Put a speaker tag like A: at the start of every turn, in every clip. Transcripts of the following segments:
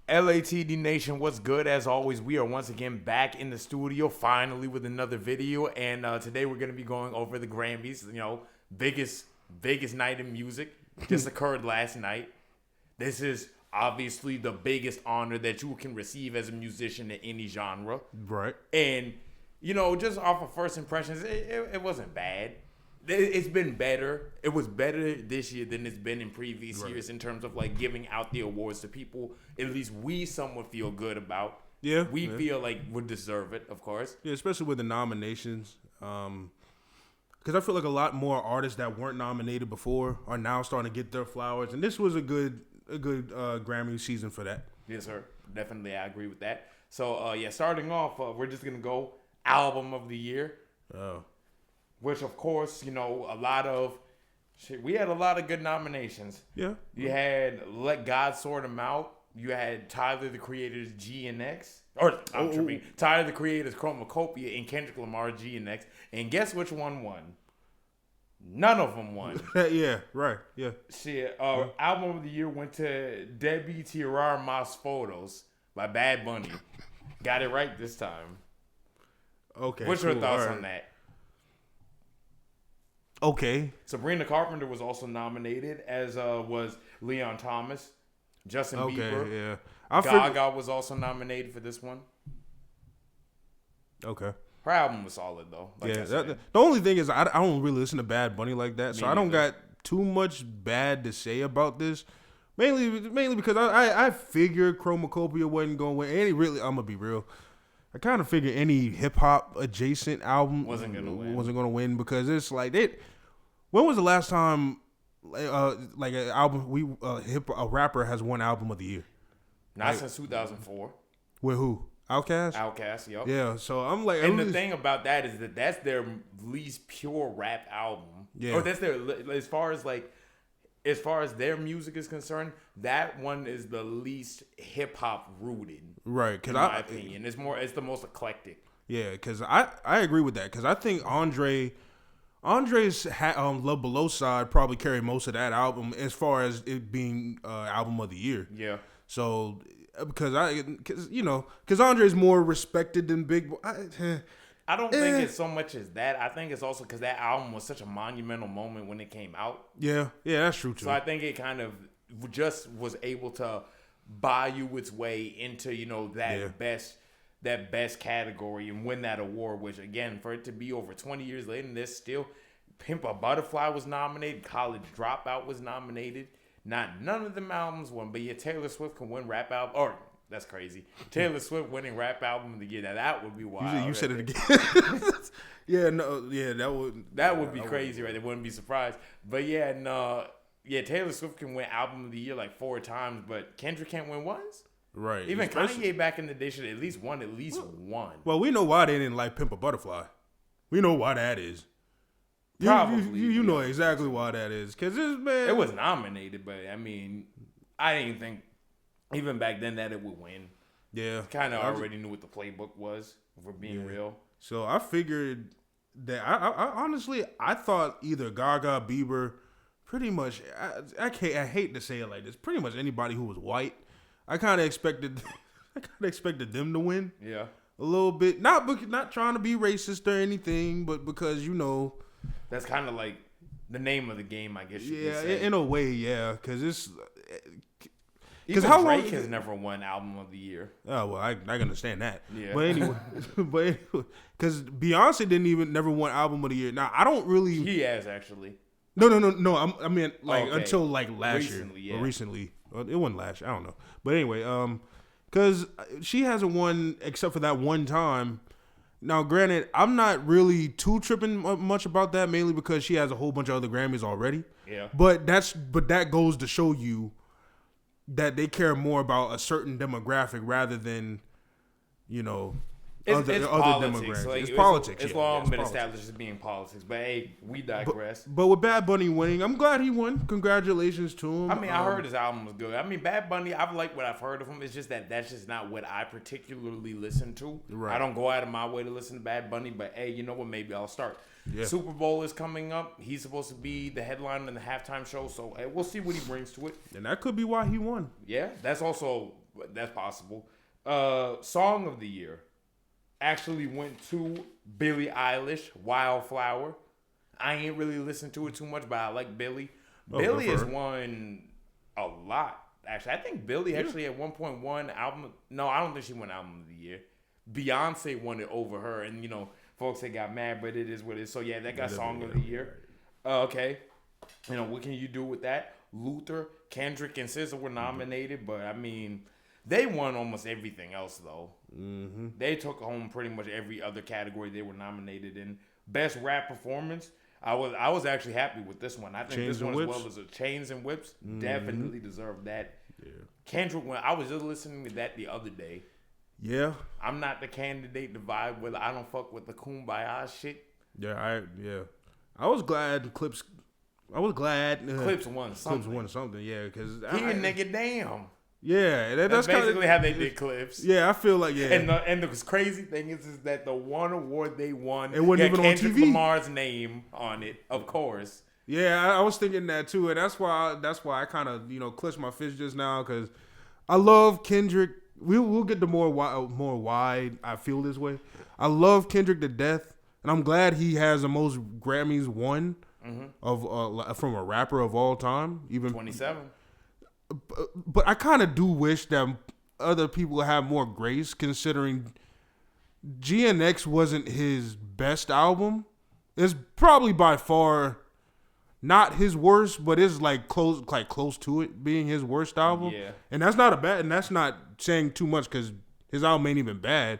A: LATD Nation, what's good? As always, we are once again back in the studio, finally with another video, and today we're going to be going over the Grammys. You know, biggest night in music just occurred last night. This is obviously the biggest honor that you can receive as a musician in any genre,
B: right?
A: And you know, just off of first impressions, it wasn't bad. It's been better. It was better this year than it's been in previous years in terms of like giving out the awards to people at least we somewhat feel good about.
B: Yeah.
A: We feel like would deserve it, of course.
B: Yeah, especially with the nominations. Because I feel like a lot more artists that weren't nominated before are now starting to get their flowers. And this was a good Grammy season for that.
A: Yes, sir. Definitely, I agree with that. So, starting off, we're just going to go Album of the Year.
B: Oh.
A: Which, of course, you know, we had a lot of good nominations.
B: Yeah.
A: You had Let God Sort 'Em Out. You had Tyler, the Creator's G and X. Or, I'm tripping. Tyler, the Creator's Chromacopia and Kendrick Lamar G and X. And guess which one won? None of them won.
B: Yeah, right. Yeah.
A: Shit. Album of the Year went to Debbie Tirar Mas Photos by Bad Bunny. Got it right this time.
B: Okay.
A: What's your thoughts on that?
B: Okay.
A: Sabrina Carpenter was also nominated, as was Leon Thomas. Justin Bieber.
B: Yeah.
A: Gaga was also nominated for this one.
B: Okay.
A: Her album was solid, though.
B: The only thing is I don't really listen to Bad Bunny like that, so I don't got too much bad to say about this. Mainly because I figured Chromacopia wasn't going to win. And really, I'm going to be real. I kind of figured any hip-hop adjacent album
A: wasn't going
B: to win because it's like when was the last time like an album a rapper has won Album of the Year?
A: Not since 2004.
B: With who? Outkast?
A: Outkast, yep.
B: Yeah, so I'm like,
A: and the thing about that is that's their least pure rap album.
B: Yeah.
A: Or that's their, as far as their music is concerned, that one is the least hip hop rooted.
B: Right,
A: in my opinion, it's the most eclectic.
B: Yeah, because I agree with that because I think Andre's Love Below side probably carried most of that album as far as it being Album of the Year.
A: Yeah.
B: So because Andre's more respected than Big Boy.
A: I don't think it's so much as that. I think it's also because that album was such a monumental moment when it came out.
B: Yeah, that's true too.
A: So I think it kind of just was able to buy you its way into, you know, that best category and win that award, which again, for it to be over 20 years later, and there's still Pimp a Butterfly was nominated, College Dropout was nominated. None of them albums won, but Taylor Swift can win rap album. Or that's crazy. Taylor Swift winning rap album of the year. Now that would be wild.
B: You said it again.
A: That would be crazy, right? They wouldn't be surprised. But Taylor Swift can win album of the year like 4 times, but Kendrick can't win once.
B: Right.
A: Even Kanye back in the day should at least won one.
B: Well, we know why they didn't like Pimp a Butterfly. We know why that is.
A: Probably.
B: You know exactly why that is. Because
A: it was nominated, but I mean, I didn't think even back then that it would win.
B: Yeah.
A: Kind of already knew what the playbook was, if we're being real.
B: So I figured that I honestly thought either Gaga, Bieber, pretty much, I hate to say it like this, pretty much anybody who was white, I kind of expected them to win.
A: Yeah.
B: A little bit. Not trying to be racist or anything, but because, you know.
A: That's kind of like the name of the game, I guess you could say.
B: Yeah, in a way, yeah. Because it's...
A: Because Drake has never won Album of the Year.
B: Oh, well, I understand that.
A: Yeah.
B: But anyway, because Beyonce never won Album of the Year. Now, I don't really...
A: He has, actually.
B: No. I mean, until like last year.
A: Yeah.
B: Or recently. It wasn't last year. I don't know. But anyway, because she hasn't won except for that one time. Now, granted, I'm not really too tripping much about that, mainly because she has a whole bunch of other Grammys already.
A: Yeah.
B: But that goes to show you that they care more about a certain demographic rather than, you know, other demographics.
A: Like,
B: it's politics.
A: It's long been established as being politics. But hey, we digress.
B: But with Bad Bunny winning, I'm glad he won. Congratulations to him.
A: I mean, I heard his album was good. I mean, Bad Bunny, I've liked what I've heard of him. It's just that's just not what I particularly listen to.
B: Right.
A: I don't go out of my way to listen to Bad Bunny. But hey, you know what? Maybe I'll start.
B: Yeah.
A: Super Bowl is coming up. He's supposed to be the headliner in the halftime show. So hey, we'll see what he brings to it.
B: And that could be why he won.
A: Yeah, that's also but that's possible. Song of the year actually went to Billie Eilish, Wildflower. I ain't really listened to it too much, but I like Billie. Billie has won a lot. Actually, I think Billie actually at one point won album. No, I don't think she won album of the year. Beyonce won it over her, and you know, folks that got mad, but it is what it is. So yeah, that got song of the year. Okay, you know what can you do with that? Luther, Kendrick, and SZA were nominated, but I mean, they won almost everything else though. Mm-hmm. They took home pretty much every other category they were nominated in. Best rap performance. I was actually happy with this one. I think Chains this one as well as Chains and Whips definitely deserved that. Yeah. Kendrick, when I was just listening to that the other day.
B: Yeah.
A: I'm not the candidate to vibe with. I don't fuck with the kumbaya shit.
B: Yeah, I was glad Clips.
A: Clips won something.
B: Clips won something. Yeah, because
A: he a nigga damn.
B: Yeah, that's
A: basically how they did Clips.
B: Yeah, I feel like
A: And the crazy thing is that the one award they won,
B: it wasn't even
A: Kendrick
B: on TV.
A: Lamar's name on it, of course.
B: Yeah, I was thinking that too, and that's why I kind of clenched my fist just now because I love Kendrick. We'll get to more why I feel this way. I love Kendrick to death, and I'm glad he has the most Grammys won of from a rapper of all time. Even
A: 27.
B: But I kind of do wish that other people have more grace, considering GNX wasn't his best album. It's probably by far not his worst, but it's close to it being his worst album.
A: Yeah.
B: And that's not saying too much because his album ain't even bad.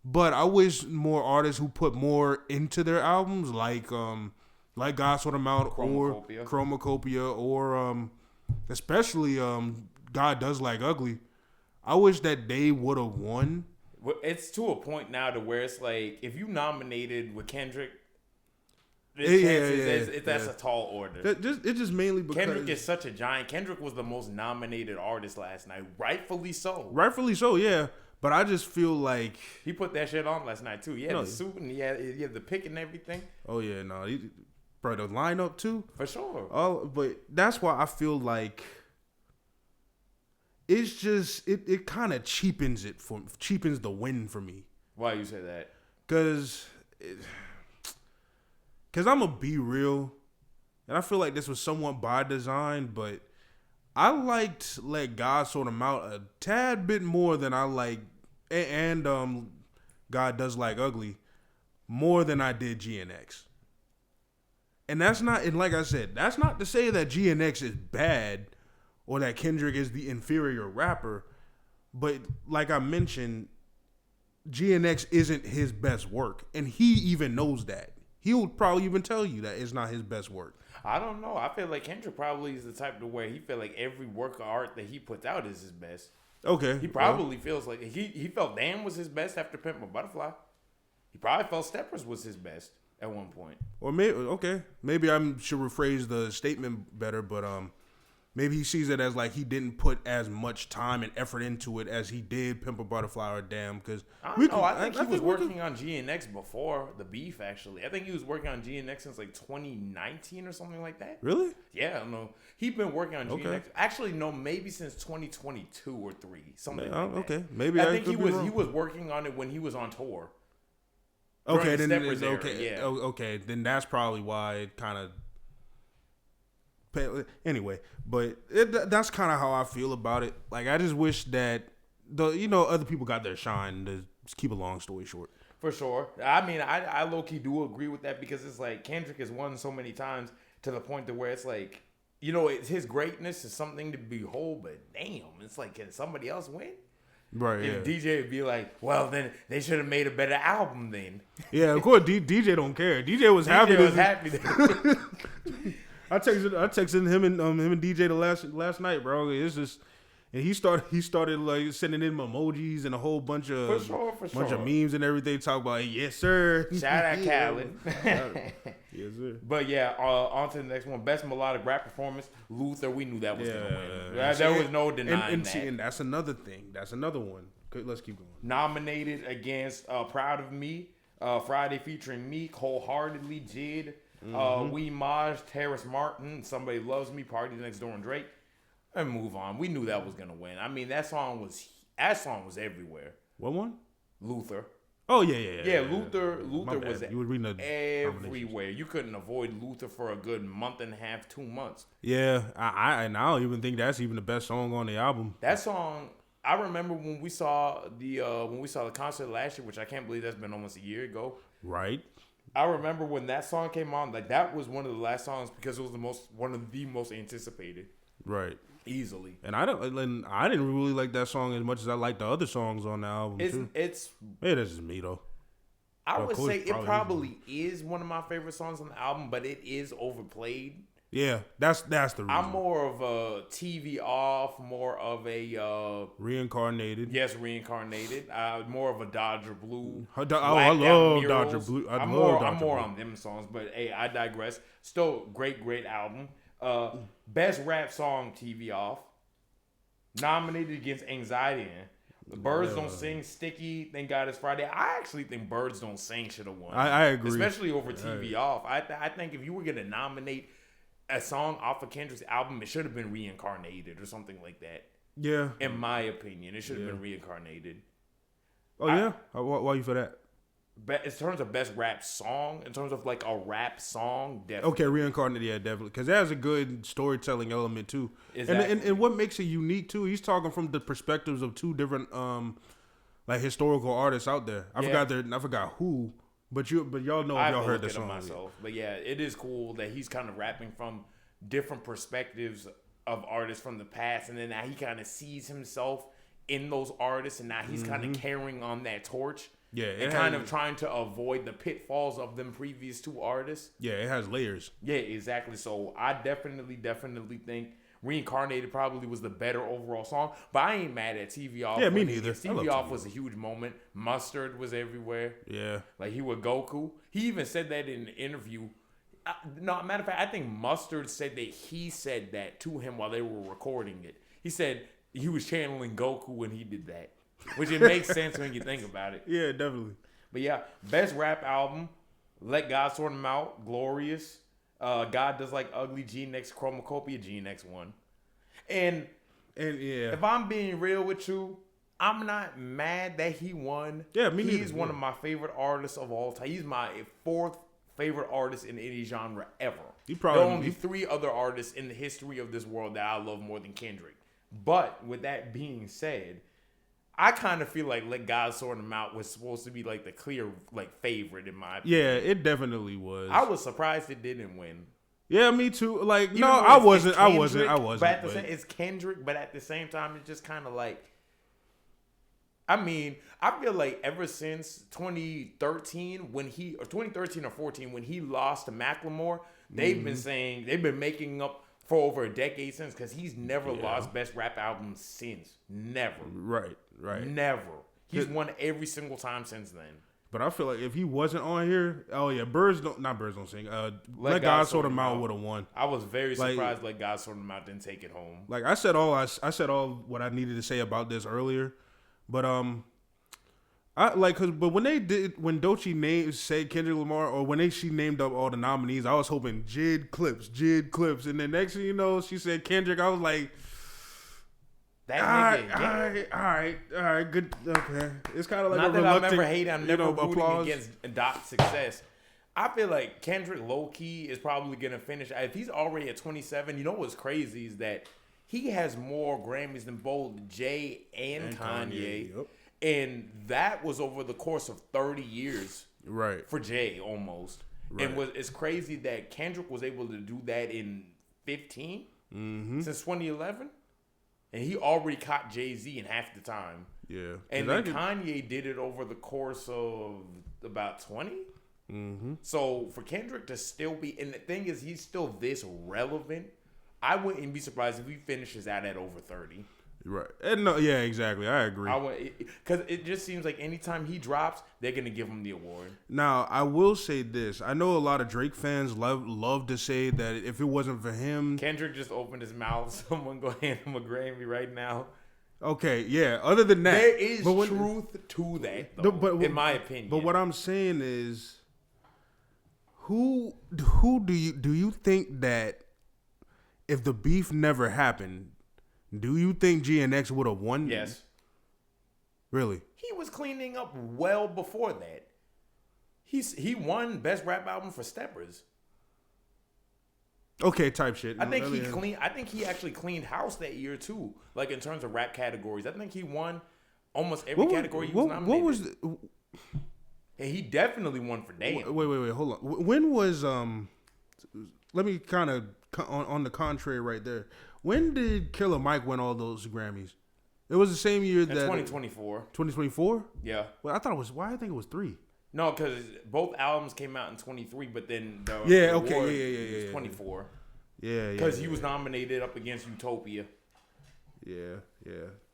B: But I wish more artists who put more into their albums, like God Sort Them Out or Chromacopia or especially God Does Like Ugly. I wish that they would have won.
A: It's to a point now to where it's like if you nominated with Kendrick, that's a tall order.
B: It's just mainly because
A: Kendrick is such a giant. Kendrick was the most nominated artist last night, rightfully so.
B: Rightfully so, yeah. But I just feel like
A: he put that shit on last night too. He had the suit and he had the pick and everything.
B: Oh yeah, no, bro, the lineup too,
A: for sure.
B: But that's why I feel like it's just it kind of cheapens the win for me.
A: Why you say that?
B: Because I'm gonna be real, and I feel like this was somewhat by design, but I liked Let God Sort Them Out a tad bit more than I like, and God Does Like Ugly more than I did GNX. And that's not, and like I said, that's not to say that GNX is bad or that Kendrick is the inferior rapper, but like I mentioned, GNX isn't his best work, and he even knows that. He would probably even tell you that it's not his best work.
A: I don't know. I feel like Kendrick probably is the type to where he feel like every work of art that he puts out is his best.
B: Okay.
A: He probably feels like he felt Damn was his best after Pimp My Butterfly. He probably felt Steppers was his best at one point.
B: Or maybe I should rephrase the statement better, but maybe he sees it as like he didn't put as much time and effort into it as he did Pimp a Butterfly or Damn. Because
A: I think he was working on GNX before the beef. Actually, I think he was working on GNX since like 2019 or something like that.
B: Really?
A: Yeah, I don't know. He'd been working on GNX. Actually, no, maybe since 2022 or 3, something like that.
B: Okay, maybe
A: I think he was working on it when he was on tour.
B: Okay, then okay, then that's probably why it kind of. Anyway, but that's kind of how I feel about it. Like, I just wish that other people got their shine. To just keep a long story short.
A: For sure. I mean, I low key do agree with that because it's like Kendrick has won so many times to the point to where it's like, his greatness is something to behold, but damn, it's like, can somebody else win?
B: Right.
A: If DJ would be like, well, then they should have made a better album then.
B: Yeah, of course. DJ don't care. DJ was happy. I texted him and DJ the last night, bro. It's just, and he started like sending in emojis and a whole bunch of bunch of memes and everything. Talk about it. Yes, sir.
A: Shout out Khaled.
B: Yes, sir.
A: But yeah, on to the next one. Best melodic rap performance. Luther. We knew that was gonna win. There was no denying that.
B: And that's another thing. That's another one. Let's keep going.
A: Nominated against Proud of Me, Friday featuring Meek, Wholeheartedly, Jid. We Maj, Terrace Martin, Somebody Loves Me, Party Next Door, and Drake. And move on. We knew that was gonna win. I mean, that song was That song was everywhere.
B: What one?
A: Luther.
B: Oh yeah.
A: Yeah, Luther was
B: everywhere.
A: You couldn't avoid Luther for a good month and a half, 2 months.
B: Yeah, and I don't even think that's even the best song on the album.
A: That song, I remember when we saw the concert last year, which I can't believe that's been almost a year ago.
B: Right.
A: I remember when that song came on, like that was one of the last songs because it was one of the most anticipated.
B: Right.
A: Easily.
B: And I didn't really like that song as much as I like the other songs on the album too.
A: That's
B: just me though.
A: I would say it probably is one of my favorite songs on the album, but it is overplayed.
B: Yeah, that's the reason.
A: I'm more of a TV off, more of a
B: reincarnated.
A: Yes, reincarnated. More of a Dodger Blue.
B: I love Dodger Blue.
A: I'm more on them songs, but hey, I digress. Still great album. Best rap song, TV off. Nominated against Anxiety. The Birds Don't Sing, Sticky, Thank God It's Friday. I actually think Birds Don't Sing should have won.
B: I agree.
A: Especially over TV off. I think if you were going to nominate a song off of Kendrick's album, it should have been Reincarnated or something like that.
B: Yeah.
A: In my opinion, it should have been Reincarnated.
B: Oh, yeah? Why you for that?
A: In terms of best rap song, in terms of like a rap song, definitely.
B: Okay, Reincarnated, yeah, definitely. Because it has a good storytelling element, too.
A: Exactly.
B: And what makes it unique, too, he's talking from the perspectives of two different like historical artists out there. I forgot who, but y'all know if y'all heard the song.
A: Myself. But yeah, it is cool that he's kind of rapping from different perspectives of artists from the past, and then now he kind of sees himself in those artists, and now he's kind of carrying on that torch.
B: Yeah,
A: and kind of trying to avoid the pitfalls of them previous two artists.
B: Yeah, it has layers.
A: Yeah, exactly. So I definitely think Reincarnated probably was the better overall song. But I ain't mad at TV Off.
B: Yeah, me neither.
A: TV Off was a huge moment. Mustard was everywhere.
B: Yeah.
A: Like he was Goku. He even said that in an interview. No, matter of fact, I think Mustard said that he said that to him while they were recording it. He said he was channeling Goku when he did that. Which it makes sense when you think about it.
B: Yeah, definitely.
A: But yeah, best rap album, Let God Sort Them Out, Glorious. God Does Like Ugly, G-Next, Chromacopia, G-Next won. And
B: yeah,
A: if I'm being real with you, I'm not mad that he won.
B: Yeah, me neither.
A: He's one of my favorite artists of all time. He's my fourth favorite artist in any genre ever. There are only three other artists in the history of this world that I love more than Kendrick. But with that being said, I kind of feel like Let God Sort Them Out was supposed to be like the clear like favorite in my opinion.
B: Yeah, it definitely was.
A: I was surprised it didn't win.
B: Yeah, me too. Like,
A: Even
B: no,
A: though
B: I wasn't.
A: But it's Kendrick, but at the same time, it's just kind of like. I mean, I feel like ever since 2013 or 2014 when he lost to Macklemore, they've been making up for over a decade since, because he's never lost best rap album since. Never.
B: Right.
A: Never. He's won every single time since then.
B: But I feel like if he wasn't on here, Birds Don't Sing. Let God Sort Them Out would have won.
A: I was very surprised Let God Sort Them Out didn't take it home.
B: Like I said all what I needed to say about this earlier, but when Doechii said Kendrick Lamar, or when she named up all the nominees, I was hoping Jid Clips, and then next thing you know, she said Kendrick. I was like, all right, good, okay. It's kind of like
A: not
B: a
A: that
B: reluctant,
A: I've never hated. I'm never rooting
B: applause
A: against Doc's success. I feel like Kendrick low key is probably gonna finish. If he's already at 27, you know what's crazy is that he has more Grammys than both Jay and Kanye. Yep. And that was over the course of 30 years,
B: right? For
A: Jay, almost. Right. And it's crazy that Kendrick was able to do that in 15 since 2011, and he already caught Jay-Z in half the time.
B: Yeah,
A: and then Kanye did it over the course of about 20. So for Kendrick to still be, and the thing is, he's still this relevant. I wouldn't be surprised if he finishes out at over 30.
B: Right. And no, yeah, exactly. I agree.
A: Because it just seems like anytime he drops, they're going to give him the award.
B: Now, I will say this. I know a lot of Drake fans love to say that if it wasn't for him...
A: Kendrick just opened his mouth. Someone go hand him a Grammy right now.
B: Okay, yeah. Other than that...
A: There is truth to that, though, in my opinion.
B: But what I'm saying is, who do you think that if the beef never happened... Do you think GNX would have won?
A: Yes.
B: Really?
A: He was cleaning up well before that. He won Best Rap Album for Steppers.
B: Okay, type shit.
A: I think he actually cleaned house that year too. Like in terms of rap categories, I think he won almost every category he was nominated. What was? And he definitely won for Damn.
B: Wait, hold on. When was Let me kind of on the contrary right there. When did Killer Mike win all those Grammys? It was the same year that
A: 2024.
B: 2024?
A: Yeah.
B: Well, I thought it was. Why I think it was 3.
A: No, because both albums came out in 23, but then the
B: award
A: was 24.
B: Yeah.
A: Because he was nominated up against Utopia.
B: Yeah.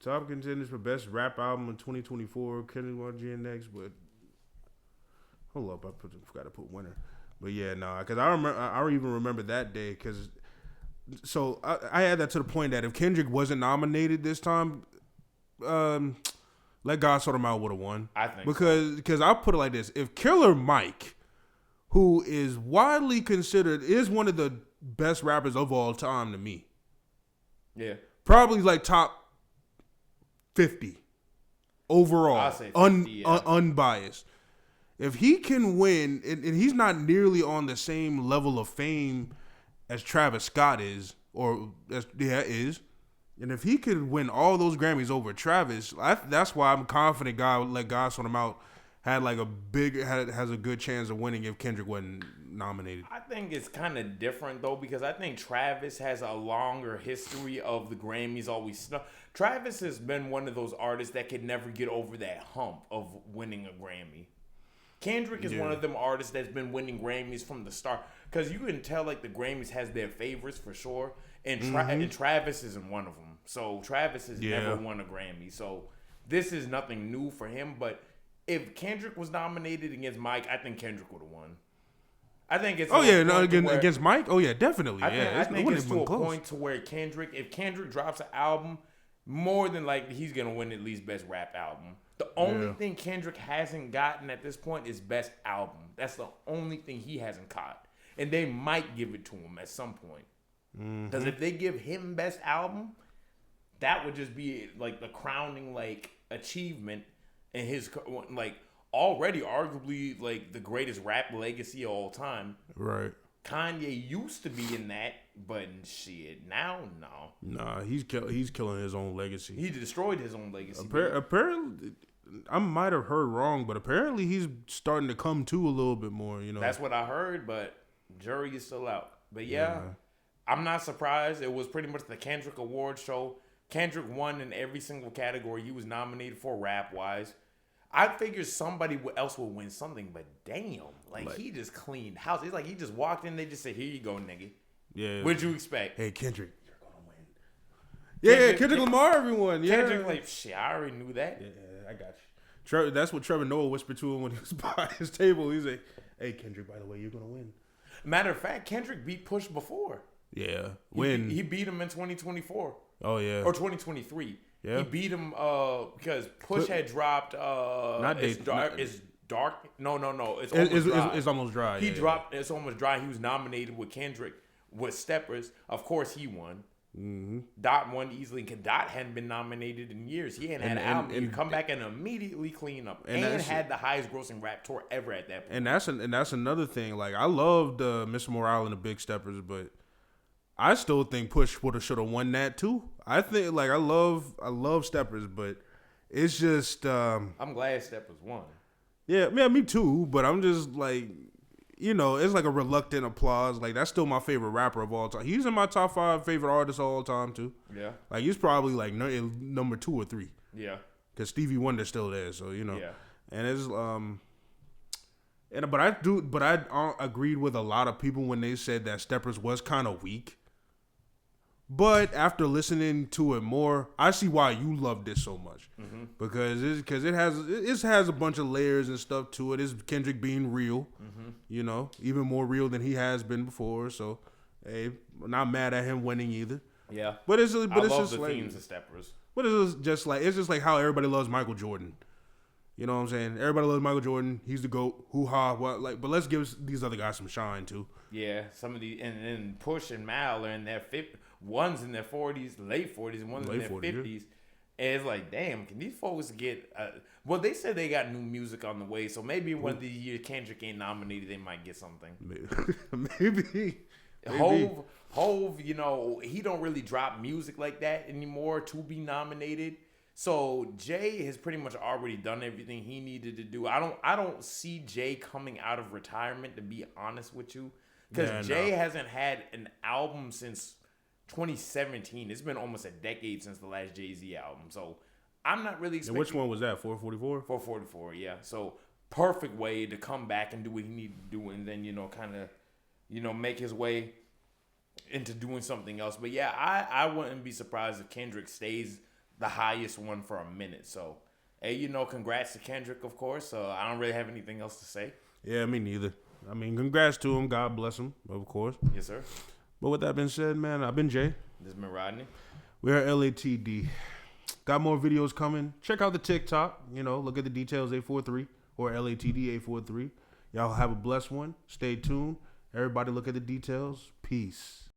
B: Top contenders for Best Rap Album in 2024. Kendrick Lamar, GNX, but hold up, forgot to put winner. But yeah, no, because I even remember that day. So I had that to the point that if Kendrick wasn't nominated this time, Let God Sort Him Out would have won.
A: I think
B: because I'll put it like this: if Killer Mike, who is widely considered is one of the best rappers of all time to me,
A: yeah,
B: probably like top 50 overall,
A: I'll say 50,
B: unbiased. If he can win, and he's not nearly on the same level of fame as Travis Scott is, is. And if he could win all those Grammys over Travis, that's why I'm confident Let God Sort Him Out has a good chance of winning if Kendrick wasn't nominated.
A: I think it's kind of different though, because I think Travis has a longer history of the Grammys always. Travis has been one of those artists that could never get over that hump of winning a Grammy. Kendrick is one of them artists that's been winning Grammys from the start, because you can tell like the Grammys has their favorites for sure, and Travis isn't one of them. So Travis has never won a Grammy, so this is nothing new for him. But if Kendrick was nominated against Mike, I think Kendrick would have won. I think it's
B: against Mike. Oh yeah, definitely.
A: I think it's to a point to where if Kendrick drops an album, more than likely he's gonna win at least Best Rap Album. The only thing Kendrick hasn't gotten at this point is Best Album. That's the only thing he hasn't caught. And they might give it to him at some point. Because if they give him Best Album, that would just be like the crowning like achievement in his like already arguably like the greatest rap legacy of all time.
B: Right.
A: Kanye used to be in that, but shit, now no.
B: Nah, he's killing his own legacy.
A: He destroyed his own legacy.
B: Apparently, I might have heard wrong, but apparently he's starting to come to a little bit more. You know,
A: that's what I heard, but jury is still out. But yeah. I'm not surprised. It was pretty much the Kendrick Award show. Kendrick won in every single category he was nominated for rap-wise. I figured somebody else would win something, but damn. Like he just cleaned house. It's like he just walked in, they just said, here you go, nigga.
B: Yeah.
A: What'd you expect?
B: Hey, Kendrick, you're going to win. Kendrick Lamar, everyone. Yeah.
A: Kendrick, like, shit, I already knew that.
B: Yeah, I got you. That's what Trevor Noah whispered to him when he was by his table. He's like, hey, Kendrick, by the way, you're going to win.
A: Matter of fact, Kendrick beat Push before.
B: Yeah.
A: He beat him in 2024.
B: Oh, yeah.
A: Or 2023.
B: Yeah.
A: He beat him because Push had dropped It's Dark. No. It's Almost Dry. He dropped It's Almost Dry. He was nominated with Kendrick with Steppers. Of course, he won. Mm-hmm. Dot won easily because Dot hadn't been nominated in years. He hadn't had an album. He'd come back and immediately clean up, and had the highest grossing rap tour ever at that point.
B: And that's another thing. Like I loved Mr. Morale and the Big Steppers, but I still think Push should have won that too. I think I love Steppers, but it's just
A: I'm glad Steppers won.
B: Yeah, me too. But I'm just like, it's like a reluctant applause. Like that's still my favorite rapper of all time. He's in my top 5 favorite artists of all time too.
A: Yeah, like
B: he's probably like number 2 or 3.
A: Yeah,
B: because Stevie Wonder's still there. So
A: Yeah,
B: and it's but I agreed with a lot of people when they said that Steppers was kind of weak. But after listening to it more, I see why you love this so much. Mm-hmm. Because it has a bunch of layers and stuff to it. It's Kendrick being real, even more real than he has been before. So, hey, I'm not mad at him winning either.
A: Yeah,
B: but I love
A: just the themes of Steppers.
B: But it's just like how everybody loves Michael Jordan. You know what I'm saying? Everybody loves Michael Jordan. He's the GOAT. Hoo-ha. But let's give these other guys some shine too.
A: Yeah, some of the and Push and Mal are in their 50s. One's in their 40s, late 40s, and one's in their 50s. And it's like, damn, can these folks get? Well, they said they got new music on the way, so maybe one of the years Kendrick ain't nominated, they might get something.
B: Maybe.
A: Hove, you know, he don't really drop music like that anymore to be nominated. So Jay has pretty much already done everything he needed to do. I don't see Jay coming out of retirement, to be honest with you, because Jay hasn't had an album since 2017. It's been almost a decade since the last Jay-Z album. So I'm not really expecting.
B: And which one was that? 444?
A: 444, yeah. So perfect way to come back and do what he needed to do, and then, you know, kind of, you know, make his way into doing something else. But yeah, I wouldn't be surprised if Kendrick stays the highest one for a minute. So, hey, you know, congrats to Kendrick, of course. I don't really have anything else to say.
B: Yeah, me neither. I mean, congrats to him. God bless him, of course.
A: Yes, sir.
B: But with that being said, man, I've been Jay.
A: This has been Rodney.
B: We're LATD. Got more videos coming. Check out the TikTok. You know, look at the details 843 or LATD 843. Y'all have a blessed one. Stay tuned. Everybody look at the details. Peace.